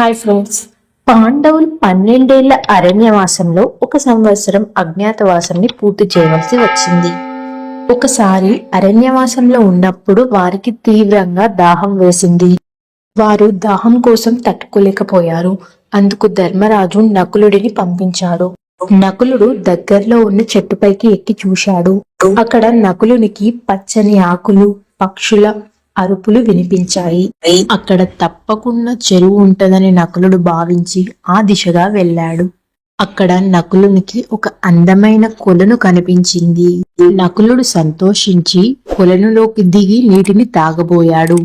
Hi friends. పాండవులు 12 ఏళ్ల అరణ్యవాసంలో 1 సంవత్సరం అజ్ఞాతవాసంని పూర్తి చేయవలసి వచ్చింది. ఒకసారి అరణ్యవాసంలో ఉన్నప్పుడు వారికి తీవ్రంగా దాహం వేసింది. వారు దాహం కోసం తట్టుకోలేకపోయారు. అందుకు ధర్మరాజు నకులుడిని పంపించాడు. నకులుడు దగ్గరలో ఉన్న చెట్టుపైకి ఎక్కి చూశాడు. అక్కడ నకులునికి పచ్చని ఆకులు, పక్షుల అరుపులు వినిపించాయి. అక్కడ తప్పకుండా చెరువు ఉంటదని నకులుడు భావించి ఆ దిశగా వెళ్ళాడు. అక్కడ నకులునికి ఒక అందమైన కొలను కనిపించింది. నకులుడు సంతోషించి కొలనులోకి దిగి నీటిని తాగబోయాడు.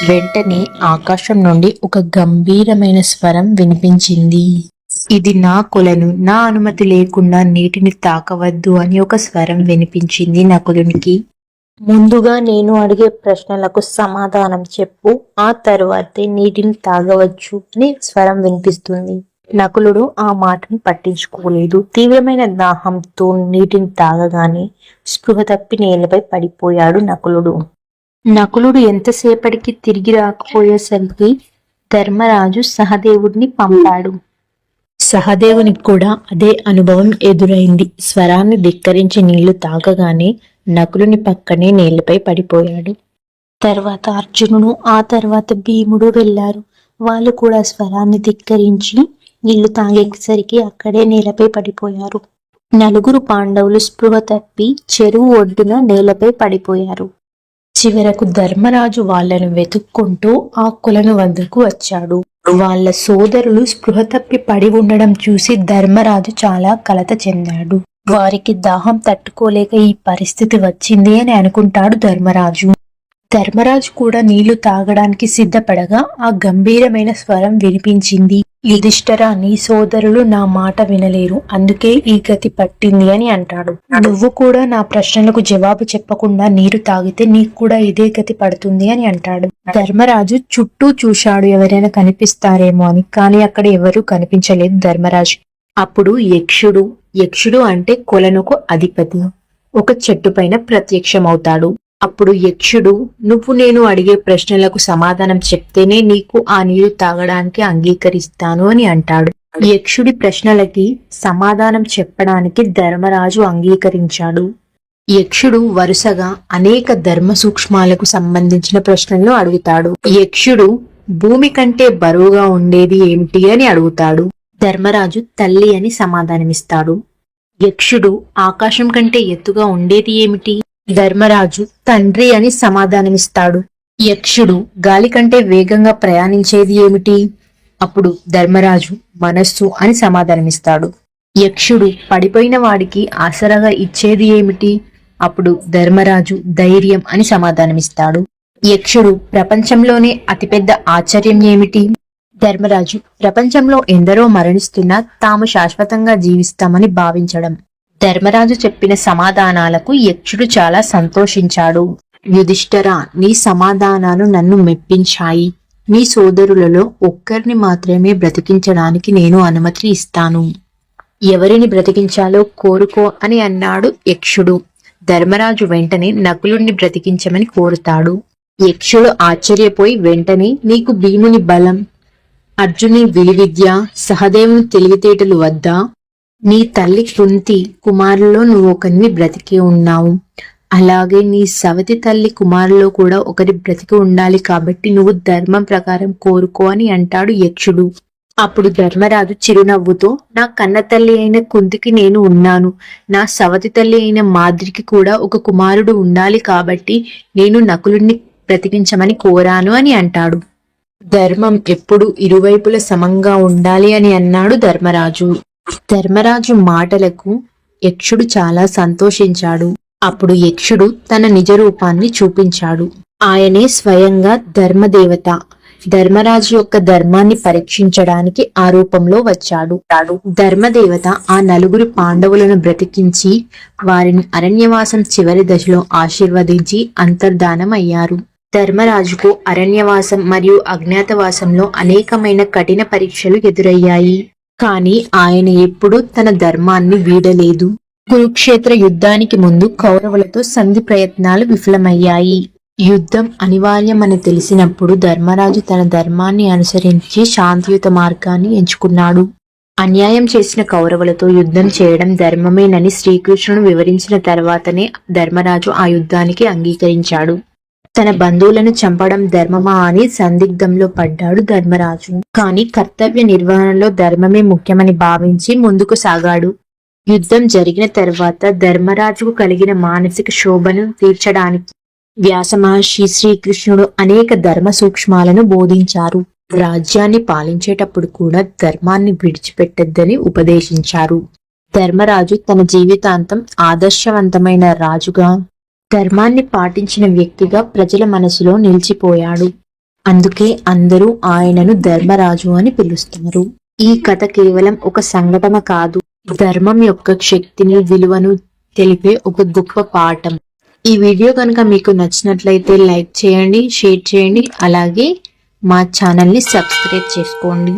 వెంటనే ఆకాశం నుండి ఒక గంభీరమైన స్వరం వినిపించింది. ఇది నా కొలను, నా అనుమతి లేకుండా నీటిని తాకవద్దు అని ఒక స్వరం వినిపించింది నకులునికి. ముందుగా నేను అడిగే ప్రశ్నలకు సమాధానం చెప్పు, ఆ తరువాతే నీటిని తాగవచ్చు అని స్వరం వినిపిస్తుంది. నకులుడు ఆ మాటను పట్టించుకోలేదు. తీవ్రమైన దాహంతో నీటిని తాగగానే స్పృహ తప్పి నేలపై పడిపోయాడు నకులుడు. నకులుడు ఎంతసేపటికి తిరిగి రాకపోయేసరికి ధర్మరాజు సహదేవుడిని పంపాడు. సహదేవునికి కూడా అదే అనుభవం ఎదురైంది. స్వరాన్ని ధిక్కరించి నీళ్లు తాగగానే నకులుని పక్కనే నేలపై పడిపోయాడు. తర్వాత అర్జునుడు, ఆ తర్వాత భీముడు వెళ్లారు. వాళ్ళు కూడా స్వరాన్ని ధిక్కరించి నీళ్లు తాగేసరికి అక్కడే నేలపై పడిపోయారు. 4 పాండవులు స్పృహ తప్పి చెరువు ఒడ్డున నేలపై పడిపోయారు. చివరకు ధర్మరాజు వాళ్లను వెతుక్కుంటూ ఆ కొలను వద్దకు వచ్చాడు. వాళ్ళ సోదరులు స్పృహ తప్పి పడి ఉండడం చూసి ధర్మరాజు చాలా కలత చెందాడు. వారికి దాహం తట్టుకోలేక ఈ పరిస్థితి వచ్చింది అని అనుకుంటాడు ధర్మరాజు. ధర్మరాజు కూడా నీళ్లు తాగడానికి సిద్ధపడగా ఆ గంభీరమైన స్వరం వినిపించింది. యుధిష్ఠిరా, నీ సోదరులు నా మాట వినలేరు, అందుకే ఈ గతి పట్టింది అని అంటాడు. నువ్వు కూడా నా ప్రశ్నలకు జవాబు చెప్పకుండా నీరు తాగితే నీకు కూడా ఇదే గతి పడుతుంది అని అంటాడు. ధర్మరాజు చుట్టూ చూశాడు ఎవరైనా కనిపిస్తారేమో అని, కానీ అక్కడ ఎవరూ కనిపించలేదు ధర్మరాజు. అప్పుడు యక్షుడు అంటే కొలనుకు అధిపతి ఒక చెట్టు పైన ప్రత్యక్షమవుతాడు. అప్పుడు యక్షుడు, నువ్వు నేను అడిగే ప్రశ్నలకు సమాధానం చెప్తేనే నీకు ఆ నీరు తాగడానికి అంగీకరిస్తాను అని అంటాడు. యక్షుడి ప్రశ్నలకి సమాధానం చెప్పడానికి ధర్మరాజు అంగీకరించాడు. యక్షుడు వరుసగా అనేక ధర్మ సూక్ష్మాలకు సంబంధించిన ప్రశ్నలను అడుగుతాడు. యక్షుడు భూమి కంటే బరువుగా ఉండేది ఏమిటి అని అడుగుతాడు. ధర్మరాజు తల్లి అని సమాధానమిస్తాడు. యక్షుడు ఆకాశం కంటే ఎత్తుగా ఉండేది ఏమిటి? ధర్మరాజు తండ్రి అని సమాధానమిస్తాడు. యక్షుడు గాలి కంటే వేగంగా ప్రయాణించేది ఏమిటి? అప్పుడు ధర్మరాజు మనస్సు అని సమాధానమిస్తాడు. యక్షుడు పడిపోయిన వాడికి ఆసరాగా ఇచ్చేది ఏమిటి? అప్పుడు ధర్మరాజు ధైర్యం అని సమాధానమిస్తాడు. యక్షుడు ప్రపంచంలోనే అతిపెద్ద ఆశ్చర్యం ఏమిటి? ధర్మరాజు ప్రపంచంలో ఎందరో మరణిస్తున్నా తాము శాశ్వతంగా జీవిస్తామని భావించడం. ధర్మరాజు చెప్పిన సమాధానాలకు యక్షుడు చాలా సంతోషించాడు. యుధిష్ఠిరా, నీ సమాధానాలు నన్ను మెప్పించాయి. నీ సోదరులలో ఒక్కరిని మాత్రమే బ్రతికించడానికి నేను అనుమతి ఇస్తాను. ఎవరిని బ్రతికించాలో కోరుకో అని అన్నాడు యక్షుడు. ధర్మరాజు వెంటనే నకులుడిని బ్రతికించమని కోరుతాడు. యక్షుడు ఆశ్చర్యపోయి వెంటనే, నీకు భీముని బలం, అర్జుని విలువిద్య, సహదేవుని తెలివితేటలు వద్దా? నీ తల్లి కుంతి కుమారులో నువ్వు ఒకరిని బ్రతికి ఉన్నావు, అలాగే నీ సవతి తల్లి కుమారులో కూడా ఒకరి బ్రతికి ఉండాలి, కాబట్టి నువ్వు ధర్మం ప్రకారం కోరుకో అని అంటాడు యక్షుడు. అప్పుడు ధర్మరాజు చిరునవ్వుతో, నా కన్న తల్లి అయిన కుంతికి నేను ఉన్నాను, నా సవతి తల్లి అయిన మాద్రికి కూడా ఒక కుమారుడు ఉండాలి, కాబట్టి నేను నకులుడిని బ్రతికించమని కోరాను అని అంటాడు. ధర్మం ఎప్పుడు ఇరువైపుల సమంగా ఉండాలి అని అన్నాడు ధర్మరాజు. ధర్మరాజు మాటలకు యక్షుడు చాలా సంతోషించాడు. అప్పుడు యక్షుడు తన నిజ రూపాన్ని చూపించాడు. ఆయనే స్వయంగా ధర్మదేవత. ధర్మరాజు యొక్క ధర్మాన్ని పరీక్షించడానికి ఆ రూపంలో వచ్చాడు. ధర్మదేవత ఆ 4 పాండవులను బ్రతికించి వారిని అరణ్యవాసం చివరి దశలో ఆశీర్వదించి అంతర్ధానం అయ్యారు. ధర్మరాజుకు అరణ్యవాసం మరియు అజ్ఞాతవాసంలో అనేకమైన కఠిన పరీక్షలు ఎదురయ్యాయి. కానీ ఆయన ఎప్పుడూ తన ధర్మాన్ని వీడలేదు. కురుక్షేత్ర యుద్ధానికి ముందు కౌరవులతో సంధి ప్రయత్నాలు విఫలమయ్యాయి. యుద్ధం అనివార్యమని తెలిసినప్పుడు ధర్మరాజు తన ధర్మాన్ని అనుసరించి శాంతియుత మార్గాన్ని ఎంచుకున్నాడు. అన్యాయం చేసిన కౌరవులతో యుద్ధం చేయడం ధర్మమేనని శ్రీకృష్ణుడు వివరించిన తర్వాతనే ధర్మరాజు ఆ యుద్ధానికి అంగీకరించాడు. తన బంధువులను చంపడం ధర్మమా అని సందిగ్ధంలో పడ్డాడు ధర్మరాజు. కాని కర్తవ్య నిర్వహణలో ధర్మమే ముఖ్యమని భావించి ముందుకు సాగాడు. యుద్ధం జరిగిన తర్వాత ధర్మరాజుకు కలిగిన మానసిక శోభను తీర్చడానికి వ్యాస మహర్షి శ్రీకృష్ణుడు అనేక ధర్మ సూక్ష్మాలను బోధించారు. రాజ్యాన్ని పాలించేటప్పుడు కూడా ధర్మాన్ని విడిచిపెట్టద్దని ఉపదేశించారు. ధర్మరాజు తన జీవితాంతం ఆదర్శవంతమైన రాజుగా, ధర్మాన్ని పాటించిన వ్యక్తిగా ప్రజల మనసులో నిలిచిపోయాడు. అందుకే అందరూ ఆయనను ధర్మరాజు అని పిలుస్తారు. ఈ కథ కేవలం ఒక సంఘటన కాదు, ధర్మం యొక్క శక్తిని, విలువను తెలిపే ఒక గొప్ప పాఠం. ఈ వీడియో కనుక మీకు నచ్చినట్లయితే లైక్ చేయండి, షేర్ చేయండి, అలాగే మా ఛానల్ని సబ్స్క్రైబ్ చేసుకోండి.